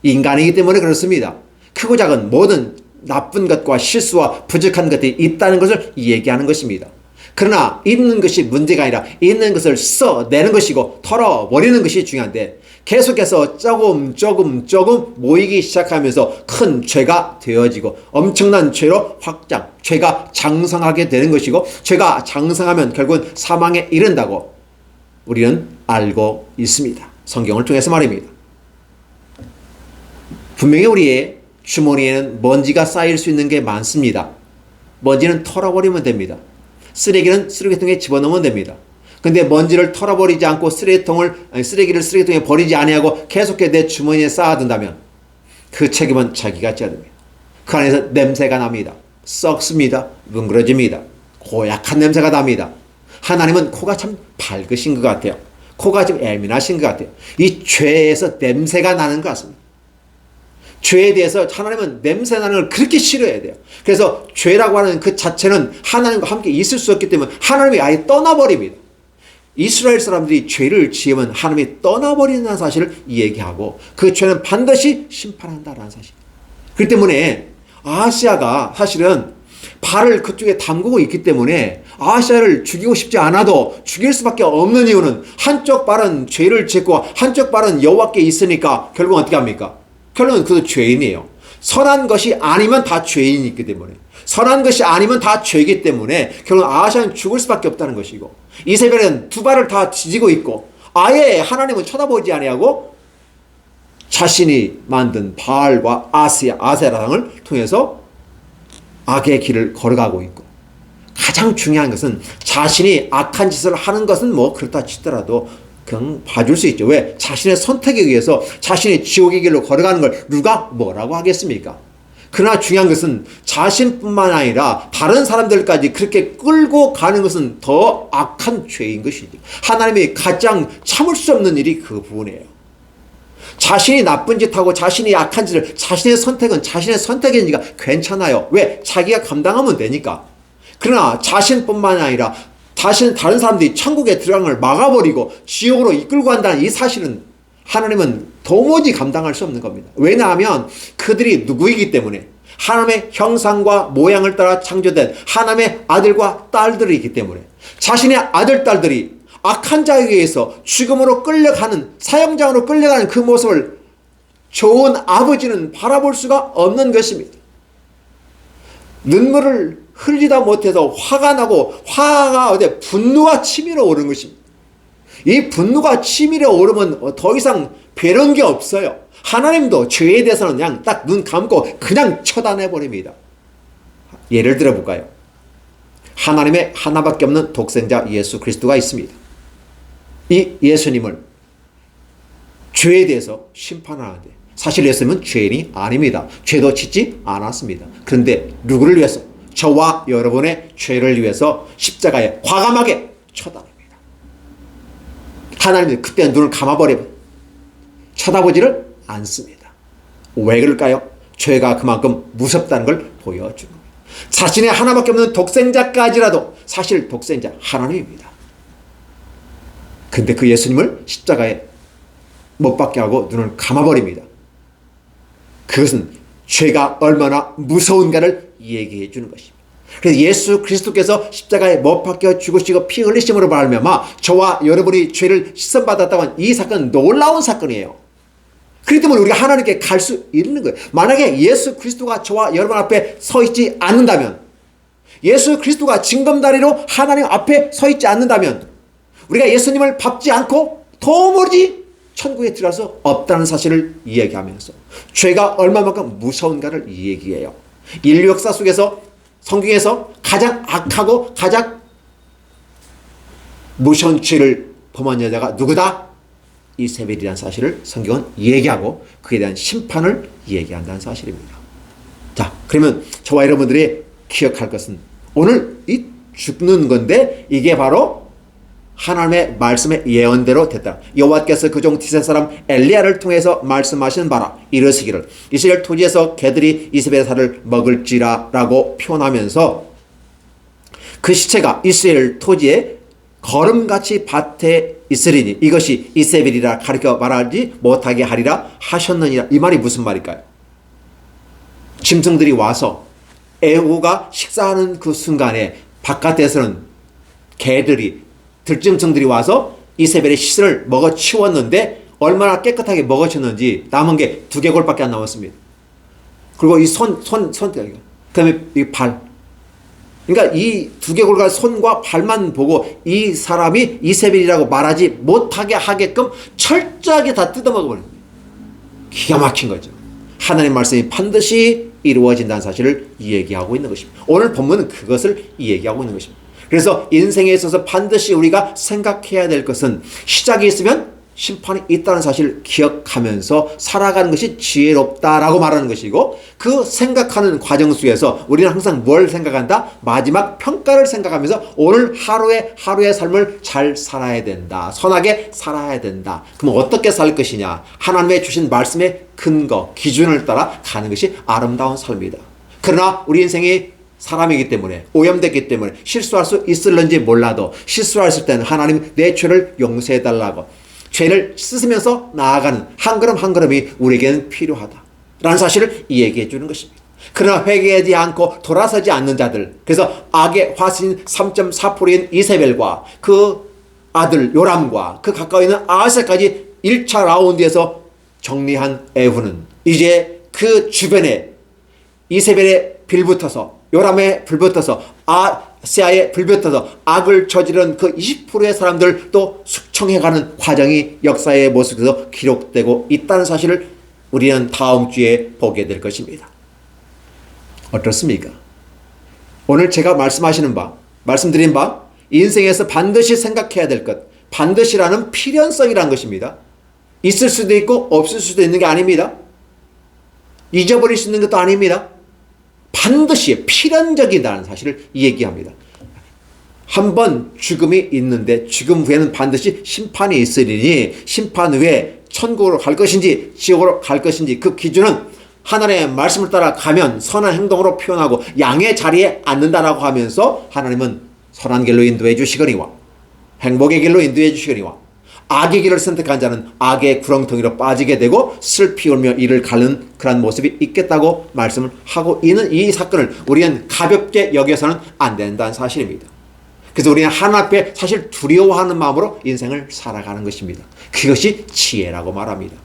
인간이기 때문에 그렇습니다. 크고 작은 모든 나쁜 것과 실수와 부족한 것들이 있다는 것을 얘기하는 것입니다. 그러나 있는 것이 문제가 아니라 있는 것을 써내는 것이고 털어버리는 것이 중요한데 계속해서 조금 모이기 시작하면서 큰 죄가 되어지고 엄청난 죄로 확장, 죄가 장성하게 되는 것이고 죄가 장성하면 결국은 사망에 이른다고 우리는 알고 있습니다. 성경을 통해서 말입니다. 분명히 우리의 주머니에는 먼지가 쌓일 수 있는 게 많습니다. 먼지는 털어버리면 됩니다. 쓰레기는 쓰레기통에 집어넣으면 됩니다. 근데 먼지를 털어버리지 않고 쓰레기를 쓰레기통에 버리지 아니하고 계속해서 내 주머니에 쌓아둔다면 그 책임은 자기가 져야 됩니다. 그 안에서 냄새가 납니다. 썩습니다. 뭉그러집니다. 고약한 냄새가 납니다. 하나님은 코가 참 밝으신 것 같아요. 코가 좀 예민하신 것 같아요. 이 죄에서 냄새가 나는 것 같습니다. 죄에 대해서 하나님은 냄새 나는 걸 그렇게 싫어해야 돼요. 그래서 죄라고 하는 그 자체는 하나님과 함께 있을 수 없기 때문에 하나님이 아예 떠나버립니다. 이스라엘 사람들이 죄를 지으면 하나님이 떠나버리는 사실을 얘기하고 그 죄는 반드시 심판한다라는 사실. 그렇기 때문에 아하시아가 사실은 발을 그쪽에 담그고 있기 때문에 아하시아를 죽이고 싶지 않아도 죽일 수밖에 없는 이유는 한쪽 발은 죄를 짓고 한쪽 발은 여호와께 있으니까 결국 어떻게 합니까? 결국은 그도 죄인이에요. 선한 것이 아니면 다 죄인이기 때문에 선한 것이 아니면 다 죄이기 때문에 결국 아하시아는 죽을 수밖에 없다는 것이고 이세벨은 두 발을 다 뒤지고 있고 아예 하나님은 쳐다보지 아니하고 자신이 만든 바알과 아세라당을 통해서 악의 길을 걸어가고 있고 가장 중요한 것은 자신이 악한 짓을 하는 것은 뭐 그렇다 치더라도 그냥 봐줄 수 있죠. 왜? 자신의 선택에 의해서 자신이 지옥의 길로 걸어가는 걸 누가 뭐라고 하겠습니까? 그러나 중요한 것은 자신뿐만 아니라 다른 사람들까지 그렇게 끌고 가는 것은 더 악한 죄인 것이죠. 하나님이 가장 참을 수 없는 일이 그 부분이에요. 자신이 나쁜 짓하고 자신이 악한 짓을 자신의 선택은 자신의 선택이니까 괜찮아요. 왜? 자기가 감당하면 되니까. 그러나 자신뿐만 아니라 다른 사람들이 천국에 들어가는 걸 막아버리고 지옥으로 이끌고 간다는 이 사실은 하나님은 도무지 감당할 수 없는 겁니다. 왜냐하면 그들이 누구이기 때문에 하나님의 형상과 모양을 따라 창조된 하나님의 아들과 딸들이기 때문에 자신의 아들, 딸들이 악한 자에 의해서 죽음으로 끌려가는 사형장으로 끌려가는 그 모습을 좋은 아버지는 바라볼 수가 없는 것입니다. 눈물을 흘리다 못해서 화가 나고 화가 분노가 치밀어 오르는 것입니다. 이 분노가 치밀어 오르면 더 이상 배려는 게 없어요. 하나님도 죄에 대해서는 그냥 딱 눈 감고 그냥 처단해버립니다. 예를 들어볼까요? 하나님의 하나밖에 없는 독생자 예수 그리스도가 있습니다. 이 예수님을 죄에 대해서 심판하는데 사실 예수님은 죄인이 아닙니다. 죄도 짓지 않았습니다. 그런데 누구를 위해서? 저와 여러분의 죄를 위해서 십자가에 과감하게 처단합니다. 하나님은 그때 눈을 감아버리면 쳐다보지를 않습니다. 왜 그럴까요? 죄가 그만큼 무섭다는 걸 보여주는 겁니다. 자신의 하나밖에 없는 독생자까지라도 사실 독생자 하나님입니다. 근데 그 예수님을 십자가에 못 박게 하고 눈을 감아버립니다. 그것은 죄가 얼마나 무서운가를 얘기해 주는 것입니다. 그래서 예수 그리스도께서 십자가에 못 박혀 죽으시고 피 흘리심으로 말미암아 저와 여러분이 죄를 씻음받았다고 하는 이 사건은 놀라운 사건이에요. 그렇기 때문에 우리가 하나님께 갈 수 있는 거예요. 만약에 예수 그리스도가 저와 여러분 앞에 서 있지 않는다면, 예수 그리스도가 징검다리로 하나님 앞에 서 있지 않는다면, 우리가 예수님을 밟지 않고 도무지 천국에 들어갈 수 없다는 사실을 이야기하면서 죄가 얼마만큼 무서운가를 얘기해요. 인류 역사 속에서 성경에서 가장 악하고 가장 무서운 죄를 범한 여자가 누구다? 이세벨이라는 사실을 성경은 얘기하고 그에 대한 심판을 얘기한다는 사실입니다. 자, 그러면 저와 여러분들이 기억할 것은 오늘 이 죽는 건데 이게 바로 하나님의 말씀의 예언대로 됐다. 여호와께서 그 종 디세 사람 엘리야를 통해서 말씀하신 바라 이르시기를 이스라엘 토지에서 개들이 이세벨의 살을 먹을지라 라고 표현하면서 그 시체가 이스라엘 토지에 거름같이 밭에 있으리니 이것이 이세벨이라 가르쳐 말하지 못하게 하리라 하셨느니라. 이 말이 무슨 말일까요? 짐승들이 와서 에후가 식사하는 그 순간에 바깥에서는 개들이 들짐승들이 와서 이세벨의 시신을 먹어치웠는데 얼마나 깨끗하게 먹어치웠는지 남은 게 두개골밖에 안 남았습니다. 그리고 이 그다음에 이 발. 그러니까 이 두개골과 손과 발만 보고 이 사람이 이세벨이라고 말하지 못하게 하게끔 철저하게 다 뜯어먹어버립니다. 기가 막힌 거죠. 하나님 말씀이 반드시 이루어진다는 사실을 얘기하고 있는 것입니다. 오늘 본문은 그것을 얘기하고 있는 것입니다. 그래서 인생에 있어서 반드시 우리가 생각해야 될 것은 시작이 있으면 심판이 있다는 사실을 기억하면서 살아가는 것이 지혜롭다라고 말하는 것이고, 그 생각하는 과정 속에서 우리는 항상 뭘 생각한다? 마지막 평가를 생각하면서 오늘 하루의 삶을 잘 살아야 된다. 선하게 살아야 된다. 그럼 어떻게 살 것이냐? 하나님의 주신 말씀의 근거, 기준을 따라 가는 것이 아름다운 삶이다. 그러나 우리 인생이 사람이기 때문에 오염됐기 때문에 실수할 수 있을는지 몰라도 실수했을 때는 하나님 내 죄를 용서해달라고 죄를 씻으면서 나아가는 한 걸음 한 걸음이 우리에게는 필요하다라는 사실을 얘기해 주는 것입니다. 그러나 회개하지 않고 돌아서지 않는 자들, 그래서 악의 화신 3.4%인 이세벨과 그 아들 요람과 그 가까이 있는 아하스까지 1차 라운드에서 정리한 에후는 이제 그 주변에 이세벨의 빌붙어서 요람에 불붙어서 아시아에 불붙어서 악을 저지른 그 20%의 사람들 또 숙청해가는 과정이 역사의 모습에서 기록되고 있다는 사실을 우리는 다음 주에 보게 될 것입니다. 어떻습니까? 오늘 제가 말씀드린 바 인생에서 반드시 생각해야 될 것, 반드시라는 필연성이라는 것입니다. 있을 수도 있고 없을 수도 있는 게 아닙니다. 잊어버릴 수 있는 것도 아닙니다. 반드시 필연적이다는 사실을 얘기합니다. 한번 죽음이 있는데 죽음 후에는 반드시 심판이 있으리니 심판 후에 천국으로 갈 것인지 지옥으로 갈 것인지 그 기준은 하나님의 말씀을 따라 가면 선한 행동으로 표현하고 양의 자리에 앉는다라고 하면서 하나님은 선한 길로 인도해 주시거니와 행복의 길로 인도해 주시거니와 악의 길을 선택한 자는 악의 구렁텅이로 빠지게 되고 슬피 울며 이를 가는 그런 모습이 있겠다고 말씀을 하고 있는 이 사건을 우리는 가볍게 여겨서는 안 된다는 사실입니다. 그래서 우리는 하나님 앞에 사실 두려워하는 마음으로 인생을 살아가는 것입니다. 그것이 지혜라고 말합니다.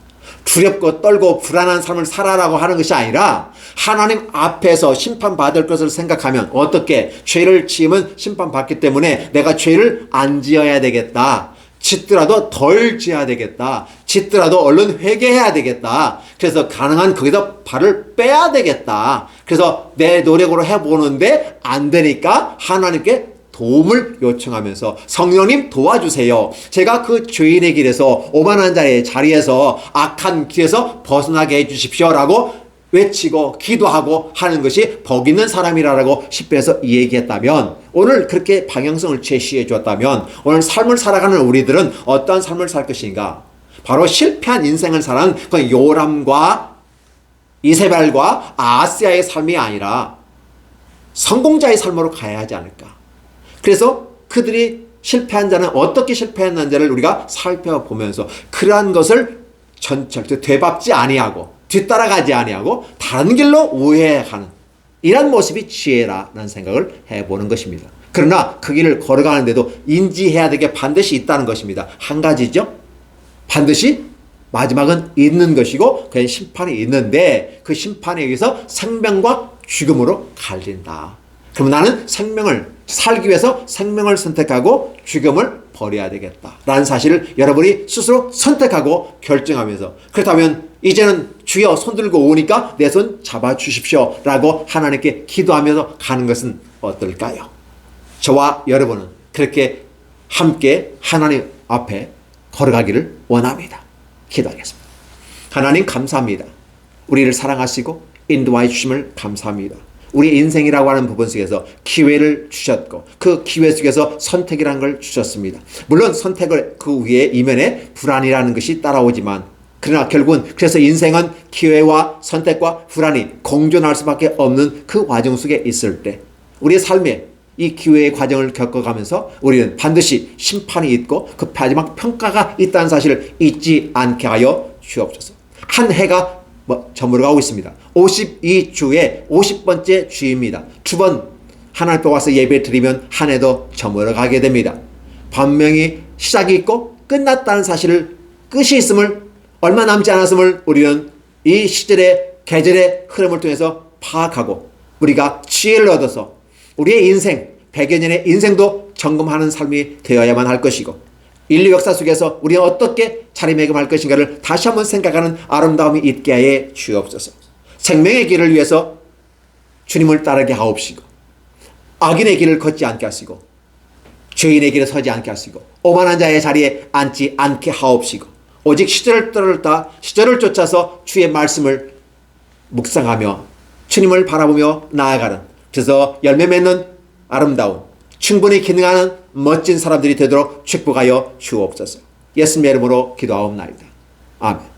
두렵고 떨고 불안한 삶을 살아라고 하는 것이 아니라 하나님 앞에서 심판받을 것을 생각하면 어떻게 죄를 지으면 심판받기 때문에 내가 죄를 안 지어야 되겠다. 짓더라도 덜 지어야 되겠다. 짓더라도 얼른 회개해야 되겠다. 그래서 가능한 거기서 발을 빼야 되겠다. 그래서 내 노력으로 해보는데 안 되니까 하나님께 도움을 요청하면서 성령님 도와주세요. 제가 그 죄인의 길에서 오만한 자의 자리에서 악한 길에서 벗어나게 해주십시오라고 외치고 기도하고 하는 것이 복 있는 사람이라고 시편에서 얘기했다면, 오늘 그렇게 방향성을 제시해 주었다면 오늘 삶을 살아가는 우리들은 어떤 삶을 살 것인가? 바로 실패한 인생을 사는 그 요람과 이세벨과 아하스야의 삶이 아니라 성공자의 삶으로 가야 하지 않을까? 그래서 그들이 실패한 자는 어떻게 실패했는지를 우리가 살펴보면서 그러한 것을 되밟지 아니하고 뒤따라가지 아니하고 다른 길로 우회하는 이런 모습이 지혜라는 생각을 해보는 것입니다. 그러나 그 길을 걸어가는데도 인지해야 될 게 반드시 있다는 것입니다. 한 가지죠. 반드시 마지막은 있는 것이고 그의 심판이 있는데 그 심판에 의해서 생명과 죽음으로 갈린다. 그럼 나는 생명을 살기 위해서 생명을 선택하고 죽음을 버려야 되겠다라는 사실을 여러분이 스스로 선택하고 결정하면서, 그렇다면 이제는 주여 손 들고 오니까 내 손 잡아주십시오 라고 하나님께 기도하면서 가는 것은 어떨까요? 저와 여러분은 그렇게 함께 하나님 앞에 걸어가기를 원합니다. 기도하겠습니다. 하나님 감사합니다. 우리를 사랑하시고 인도하여 주심을 감사합니다. 우리 인생이라고 하는 부분 속에서 기회를 주셨고 그 기회 속에서 선택이라는 걸 주셨습니다. 물론 선택을 그 위에 이면에 불안이라는 것이 따라오지만, 그러나 결국은 그래서 인생은 기회와 선택과 불안이 공존할 수밖에 없는 그 과정 속에 있을 때 우리의 삶에 이 기회의 과정을 겪어가면서 우리는 반드시 심판이 있고 그 마지막 평가가 있다는 사실을 잊지 않게 하여 주옵소서. 한 해가 저물어가고 있습니다. 52주의 50번째 주입니다. 두 번 하나님 앞에 와서 예배 드리면 한 해도 저물어가게 됩니다. 분명히 시작이 있고 끝났다는 사실을, 끝이 있음을, 얼마 남지 않았음을 우리는 이 시절의 계절의 흐름을 통해서 파악하고 우리가 지혜를 얻어서 우리의 인생, 100여 년의 인생도 점검하는 삶이 되어야만 할 것이고 인류 역사 속에서 우리가 어떻게 자리매김할 것인가를 다시 한번 생각하는 아름다움이 있게 하여 주옵소서. 생명의 길을 위해서 주님을 따르게 하옵시고 악인의 길을 걷지 않게 하시고 죄인의 길에 서지 않게 하시고 오만한 자의 자리에 앉지 않게 하옵시고 오직 시절을 따르다 시절을 쫓아서 주의 말씀을 묵상하며 주님을 바라보며 나아가는, 그래서 열매 맺는 아름다운 충분히 기능하는 멋진 사람들이 되도록 축복하여 주옵소서. 예수님의 이름으로 기도하옵나이다. 아멘.